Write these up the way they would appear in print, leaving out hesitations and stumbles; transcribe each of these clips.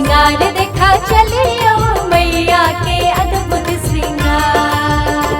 श्रृंगार देखा चलियो मैया के अद्भुत श्रृंगार।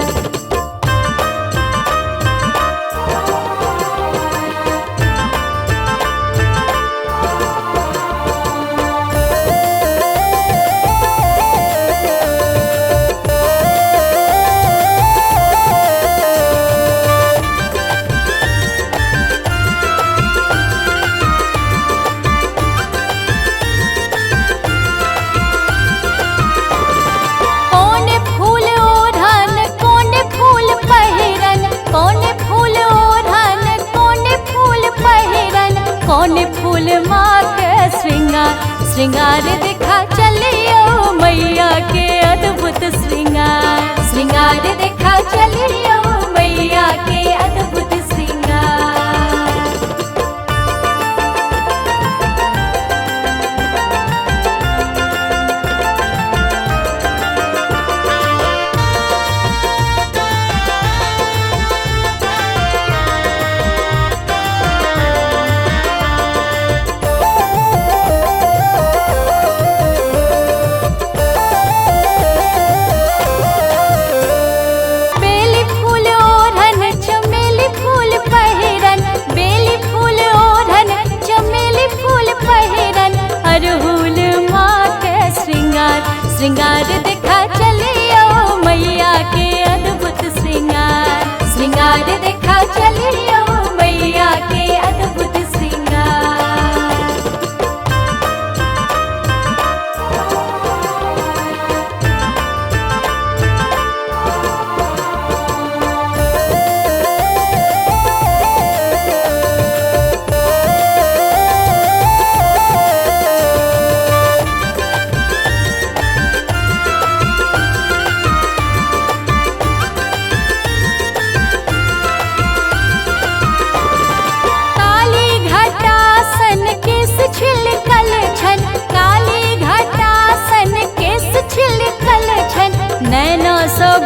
कौन फूल माँ के श्रृंगार, श्रृंगार देखा चलियो मैया के अद्भुत श्रृंगार। श्रृंगार देखा चलियो मैया के अद्भुत श्रृंगार। श्रृंगार देखा चलियो मैया के अद्भुत श्रृंगार। श्रृंगार देखा चलियो मैया के अद्भुत श्रृंगार।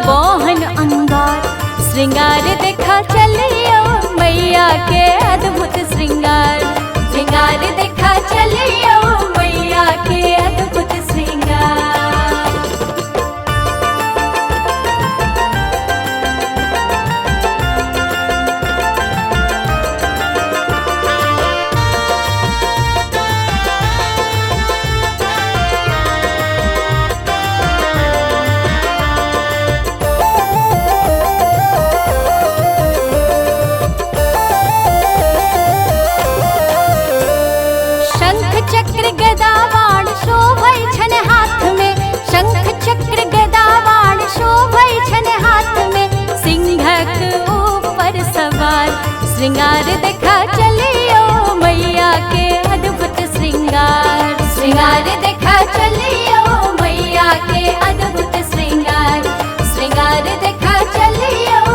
बोहन अंगार श्रृंगार देखा चलियो मैया के अद्भुत श्रृंगार। श्रृंगार देखा चलियो मैया के अद्भुत श्रृंगार। चक्र गदावाण शोभै छन हाथ में, शंख चक्र गदावाण शोभै छन हाथ में। सिंहक ऊपर सवार श्रृंगार देखा चलियो मैया के अद्भुत श्रृंगार। श्रृंगार देखा चलियो मैया के अद्भुत श्रृंगार। श्रृंगार देखा चलियो